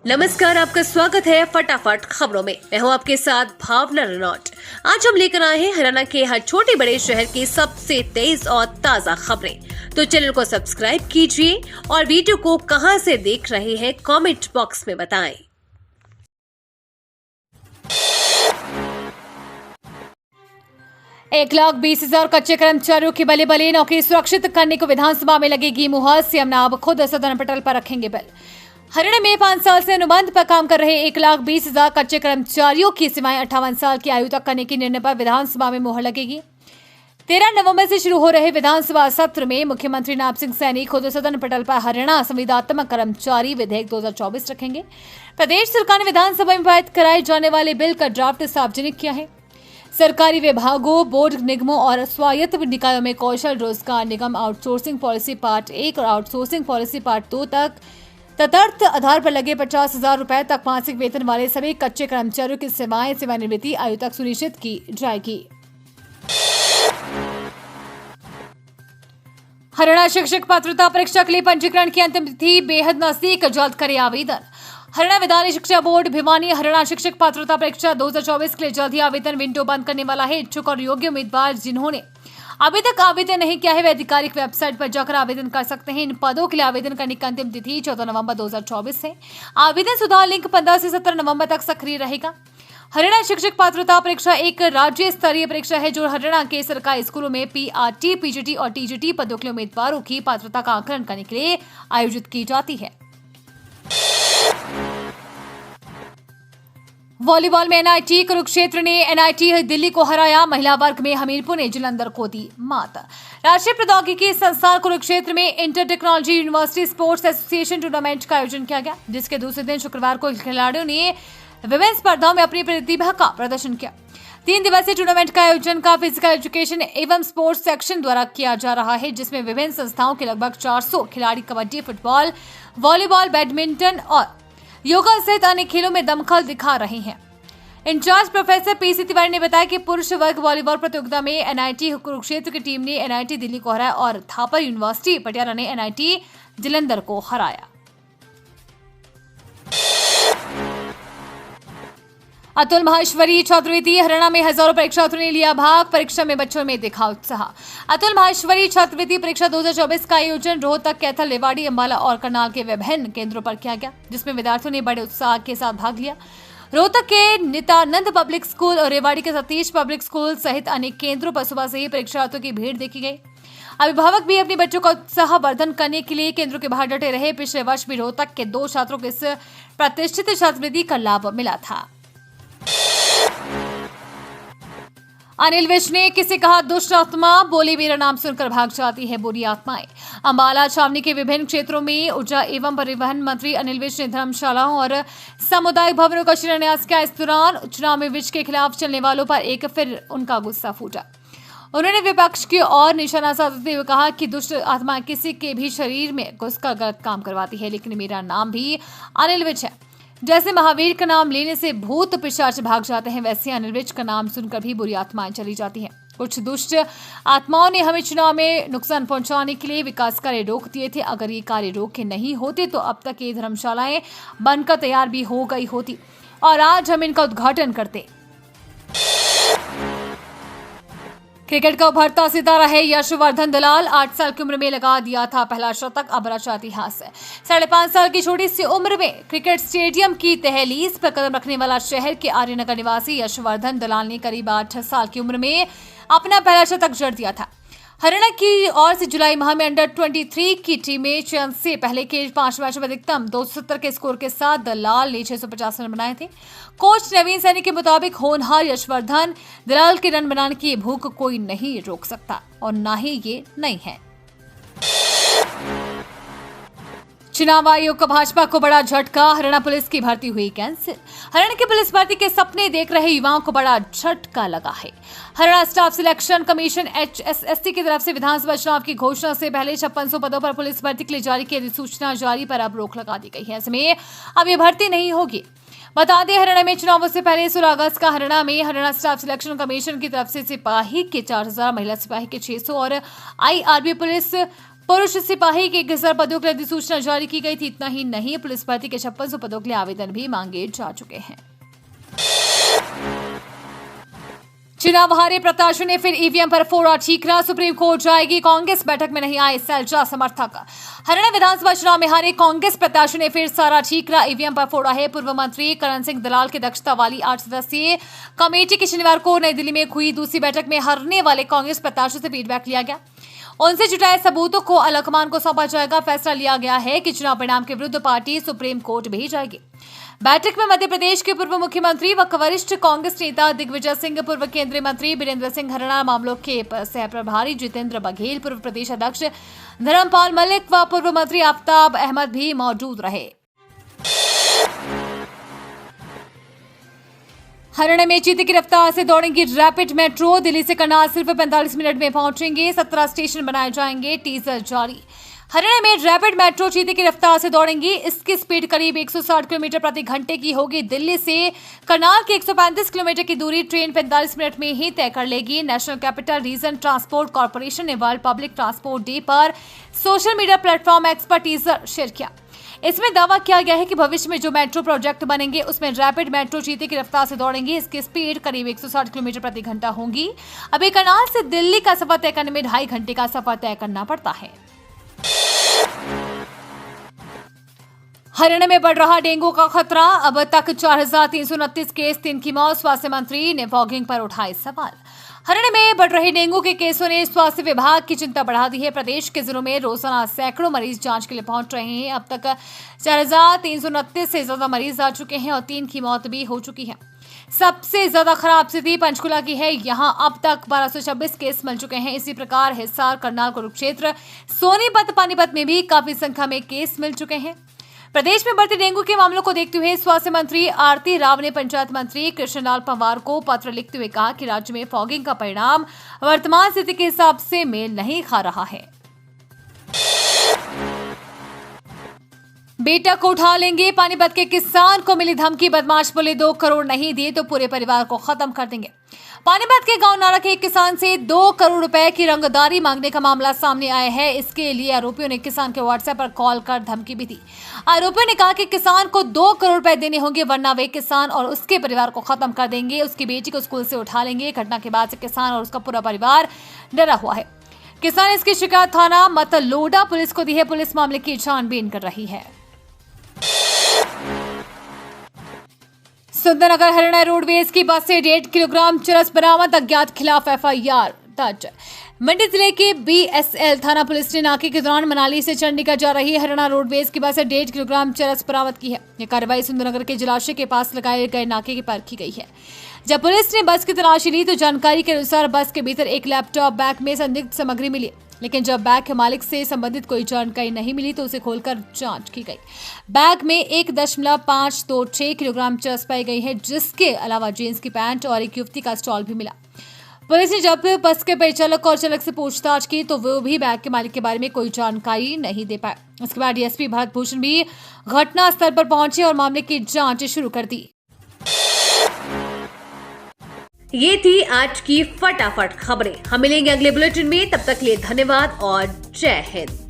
नमस्कार, आपका स्वागत है फटाफट खबरों में। मैं हूं आपके साथ भावना रनौट। आज हम लेकर आए हैं हरियाणा के हर छोटे बड़े शहर की सबसे तेज और ताजा खबरें। तो चैनल को सब्सक्राइब कीजिए और वीडियो को कहां से देख रहे हैं कमेंट बॉक्स में बताएं। 1,20,000 कच्चे कर्मचारियों की बले बले नौकरी सुरक्षित करने को विधानसभा में लगेगी मुहर। सीएम नायब खुद सदन पटल पर रखेंगे बिल। हरियाणा में 5 साल से अनुबंध पर काम कर रहे 1,20,000 कच्चे कर्मचारियों की सेवाएं 58 साल की आयु तक करने के निर्णय पर विधानसभा में मुहर लगेगी। 13 नवंबर से शुरू हो रहे विधानसभा सत्र में मुख्यमंत्री नायब सिंह सैनी खुद सदन पटल पर हरियाणा संविदात्मक कर्मचारी विधेयक 2024 रखेंगे। प्रदेश सरकार ने विधानसभा में पारित कराए जाने वाले बिल का ड्राफ्ट सार्वजनिक किया है। सरकारी विभागों, बोर्ड निगमों और स्वायत्त निकायों में कौशल रोजगार निगम आउटसोर्सिंग पॉलिसी पार्ट 1 और आउटसोर्सिंग पॉलिसी पार्ट 2 तक तदर्थ आधार पर लगे 50,000 रुपए तक मासिक वेतन वाले सभी कच्चे कर्मचारियों की सेवानिवृत्ति आयु तक सुनिश्चित की जाएगी। हरियाणा शिक्षक पात्रता परीक्षा के लिए पंजीकरण की अंतिम तिथि बेहद नजदीक, जल्द करें आवेदन। हरियाणा विद्यालय शिक्षा बोर्ड भिवानी हरियाणा शिक्षक पात्रता परीक्षा 2024 के लिए जल्द ही आवेदन विंडो बंद करने वाला है। इच्छुक और योग्य उम्मीदवार जिन्होंने अभी तक आवेदन नहीं किया है वे आधिकारिक वेबसाइट पर जाकर आवेदन कर सकते हैं। इन पदों के लिए आवेदन करने की अंतिम तिथि 14 नवंबर 2024 है। आवेदन सुधार लिंक 15 से 17 नवंबर तक सक्रिय रहेगा। हरियाणा शिक्षक पात्रता परीक्षा एक राज्य स्तरीय परीक्षा है जो हरियाणा के सरकारी स्कूलों में पीआरटी, पीजीटी और टीजीटी पदों के लिए उम्मीदवारों की पात्रता का आकलन करने के लिए आयोजित की जाती है। वॉलीबॉल में एनआईटी कुरुक्षेत्र ने एनआईटी दिल्ली को हराया। महिला वर्ग में हमीरपुर ने जालंधर को दी मात। राष्ट्रीय प्रौद्योगिकी संस्थान कुरुक्षेत्र में inter technology university sports association tournament का आयोजन किया गया, जिसके दूसरे दिन शुक्रवार को खिलाड़ियों ने विभिन्न स्पर्धाओं में अपनी प्रतिभा का प्रदर्शन किया। 3 दिवसीय टूर्नामेंट का आयोजन का फिजिकल एजुकेशन एवं स्पोर्ट्स सेक्शन द्वारा किया जा रहा है, जिसमें विभिन्न संस्थाओं के लगभग 400 खिलाड़ी कबड्डी, फुटबॉल, वॉलीबॉल, बैडमिंटन और योगा सहित अन्य खेलों में दमखल दिखा रहे हैं। इंचार्ज प्रोफेसर पीसी तिवारी ने बताया कि पुरुष वर्ग वॉलीबॉल प्रतियोगिता में एनआईटी कुरुक्षेत्र की टीम ने एनआईटी दिल्ली को हराया और थापर यूनिवर्सिटी पटियाला ने एनआईटी जालंधर को हराया। अतुल माहेश्वरी छात्रवृत्ति हरियाणा में हजारों परीक्षार्थियों ने लिया भाग। परीक्षा में बच्चों में दिखा उत्साह। अतुल माहेश्वरी छात्रवृत्ति परीक्षा 2024 का आयोजन रोहतक, कैथल, रेवाड़ी, अंबाला और करनाल के विभिन्न केंद्रों पर किया गया, जिसमें विद्यार्थियों ने बड़े उत्साह के साथ भाग लिया। रोहतक के नित्यानंद पब्लिक स्कूल और रेवाड़ी के सतीश पब्लिक स्कूल सहित अनेक केंद्रों पर सुबह से ही परीक्षार्थियों की भीड़ देखी गई। अभिभावक भी अपने बच्चों का उत्साह वर्धन करने के लिए केंद्रों के बाहर डटे रहे। पिछले वर्ष भी रोहतक के 2 छात्रों को इस प्रतिष्ठित छात्रवृत्ति का लाभ मिला था। अनिल विज ने किसी कहा दुष्ट आत्मा, बोली मेरा नाम सुनकर भाग जाती है बुरी आत्माएं। अंबाला छावनी के विभिन्न क्षेत्रों में ऊर्जा एवं परिवहन मंत्री अनिल विज ने धर्मशालाओं और सामुदायिक भवनों का शिलान्यास किया। इस दौरान चुनाव में विज के खिलाफ चलने वालों पर एक फिर उनका गुस्सा फूटा। उन्होंने विपक्ष की ओर निशाना साधते हुए कहा कि दुष्ट आत्मा किसी के भी शरीर में घुसकर गलत काम करवाती है, लेकिन मेरा नाम भी अनिल विज है। जैसे महावीर का नाम लेने से भूत पिशाच भाग जाते हैं, वैसे अनिल विज का नाम सुनकर भी बुरी आत्माएं चली जाती हैं। कुछ दुष्ट आत्माओं ने हमें चुनाव में नुकसान पहुंचाने के लिए विकास कार्य रोक दिए थे। अगर ये कार्य रोके नहीं होते तो अब तक ये धर्मशालाएं बनकर तैयार भी हो गई होती और आज हम इनका उद्घाटन करते। क्रिकेट का उभरता सितारा है यशवर्धन दलाल। 8 साल की उम्र में लगा दिया था पहला शतक, अब रचा इतिहास है। 5.5 साल की छोटी सी उम्र में क्रिकेट स्टेडियम की तहलीज पर कदम रखने वाला शहर के आर्यनगर निवासी यशवर्धन दलाल ने करीब 8 साल की उम्र में अपना पहला शतक जड़ दिया था। हरियाणा की ओर से जुलाई माह में अंडर 23 की टीम में चयन से पहले के 5 मैचों में अधिकतम 270 के स्कोर के साथ दलाल ने 650 रन बनाए थे। कोच नवीन सैनी के मुताबिक होनहार यशवर्धन दलाल के रन बनाने की भूख कोई नहीं रोक सकता और ना ही ये नहीं है। चुनाव आयोग का भाजपा को बड़ा झटका, हरियाणा पुलिस की भर्ती हुई कैंसिल। हरियाणा की पुलिस भर्ती के सपने देख रहे युवाओं को बड़ा झटका लगा है। Haryana staff selection commission HSSC की तरफ से विधानसभा चुनाव की घोषणा से पहले 5600 पदों पर पुलिस भर्ती के लिए जारी की अधिसूचना जारी पर अब रोक लगा दी गई है। इसमें अब ये भर्ती नहीं होगी। बता दें, हरियाणा में चुनावों से पहले 16 अगस्त का हरियाणा स्टाफ सिलेक्शन कमीशन की तरफ से सिपाही के 4000, महिला सिपाही के 600 और IRB पुलिस पुरुष सिपाही के 1000 पदों के लिए अधिसूचना जारी की गई थी। इतना ही नहीं, पुलिस भर्ती के 5600 पदों के लिए आवेदन भी मांगे जा चुके हैं। चुनाव हारे प्रत्याशियों ने फिर ईवीएम पर फोड़ा ठीकरा, सुप्रीम कोर्ट जाएगी, कांग्रेस बैठक में नहीं आए सैलजा समर्थक। हरियाणा विधानसभा चुनाव में हारे कांग्रेस प्रत्याशियों ने फिर सारा ठीकरा ईवीएम पर फोड़ा है। पूर्व मंत्री करण सिंह दलाल की अध्यक्षता वाली 8 सदस्यीय कमेटी की शनिवार को नई दिल्ली में हुई दूसरी बैठक में हारने वाले कांग्रेस प्रत्याशियों से फीडबैक लिया गया। उनसे जुटाए सबूतों को आलाकमान को सौंपा जाएगा। फैसला लिया गया है कि चुनाव परिणाम के विरुद्ध पार्टी सुप्रीम कोर्ट भी जाएगी। बैठक में मध्य प्रदेश के पूर्व मुख्यमंत्री व वरिष्ठ कांग्रेस नेता दिग्विजय सिंह, पूर्व केंद्रीय मंत्री बीरेंद्र सिंह, हरियाणा मामलों के सह प्रभारी जितेंद्र बघेल, पूर्व प्रदेश अध्यक्ष धर्मपाल मलिक व पूर्व मंत्री आफ्ताब अहमद भी मौजूद रहे। हरियाणा में चीते की रफ्तार से दौड़ेंगी रैपिड मेट्रो। दिल्ली से करनाल सिर्फ 45 मिनट में पहुंचेंगे। 17 स्टेशन बनाए जाएंगे, टीजर जारी। हरियाणा में रैपिड मेट्रो चीते की रफ्तार से दौड़ेंगी। इसकी स्पीड करीब 160 किलोमीटर प्रति घंटे की होगी। दिल्ली से करनाल की 135 किलोमीटर की दूरी ट्रेन 45 मिनट में ही तय कर लेगी। National capital region transport corporation ने वर्ल्ड पब्लिक ट्रांसपोर्ट डे पर सोशल मीडिया प्लेटफॉर्म एक्स पर टीजर शेयर किया। इसमें दावा किया गया है कि भविष्य में जो मेट्रो प्रोजेक्ट बनेंगे उसमें रैपिड मेट्रो चीते की रफ्तार से दौड़ेंगी। इसकी स्पीड करीब 160 किलोमीटर प्रति घंटा होगी। अभी करनाल से दिल्ली का सफर तय करने में 2.5 घंटे का सफर तय करना पड़ता है। हरियाणा में बढ़ रहा डेंगू का खतरा। अब तक 4329 केस, 3 की मौत। स्वास्थ्य मंत्री ने फॉगिंग पर उठाए सवाल। हरियाणा में बढ़ रहे डेंगू के केसों ने स्वास्थ्य विभाग की चिंता बढ़ा दी है। प्रदेश के जिलों में रोजाना सैकड़ों मरीज जांच के लिए पहुंच रहे हैं। अब तक 4329 से ज्यादा मरीज आ चुके हैं और 3 की मौत भी हो चुकी है। सबसे ज्यादा खराब स्थिति पंचकुला की है। यहां अब तक 1226 केस मिल चुके हैं। इसी प्रकार हिसार, करनाल, कुरुक्षेत्र, सोनीपत, पानीपत में भी काफी संख्या में केस मिल चुके हैं। प्रदेश में बढ़ते डेंगू के मामलों को देखते हुए स्वास्थ्य मंत्री आरती राव ने पंचायत मंत्री कृष्णलाल पंवार को पत्र लिखते हुए कहा कि राज्य में फॉगिंग का परिणाम वर्तमान स्थिति के हिसाब से मेल नहीं खा रहा है। बेटा को उठा लेंगे, पानीपत के किसान को मिली धमकी। बदमाश बोले 2 करोड़ नहीं दिए तो पूरे परिवार को खत्म कर देंगे। पानीपत के गांव नारा के एक किसान से 2 करोड़ रुपए की रंगदारी मांगने का मामला सामने आया है। इसके लिए आरोपियों ने किसान के व्हाट्सएप पर कॉल कर धमकी भी दी। आरोपियों ने कहा कि किसान को 2 करोड़ रुपए देने होंगे वरना वे किसान और उसके परिवार को खत्म कर देंगे। उसकी बेटी को स्कूल से उठा लेंगे। घटना के बाद से किसान और उसका पूरा परिवार डरा हुआ है। किसान इसकी शिकायत थाना मतलोडा पुलिस को दी है। पुलिस मामले की छानबीन कर रही है। सुंदरनगर हरियाणा रोडवेज की बस से 1.5 किलोग्राम चरस बरामद। अज्ञात खिलाफ एफआईआर दर्ज। मंडी जिले के बीएसएल थाना पुलिस ने नाके के दौरान मनाली से चंडीगढ़ जा रही हरियाणा रोडवेज की बस से 1.5 किलोग्राम चरस बरामद की है। यह कार्रवाई सुंदरनगर के जलाशय के पास लगाए गए नाके पर की गई है। जब पुलिस ने बस की तलाशी ली तो जानकारी के अनुसार बस के भीतर एक लैपटॉप, बैग में संदिग्ध सामग्री मिली। लेकिन जब बैग के मालिक से संबंधित कोई जानकारी नहीं मिली तो उसे खोलकर जांच की गई। बैग में 1.526 किलोग्राम चरस पाई गई है, जिसके अलावा जींस की पैंट और एक युवती का स्टॉल भी मिला। पुलिस ने जब बस के परिचालक और चालक से पूछताछ की तो वो भी बैग के मालिक के बारे में कोई जानकारी नहीं दे पाए। इसके बाद डीएसपी भरत भूषण भी घटना स्थल पर पहुंचे और मामले की जांच शुरू कर दी। ये थी आज की फटाफट खबरें। हम मिलेंगे अगले बुलेटिन में, तब तक के लिए धन्यवाद और जय हिंद।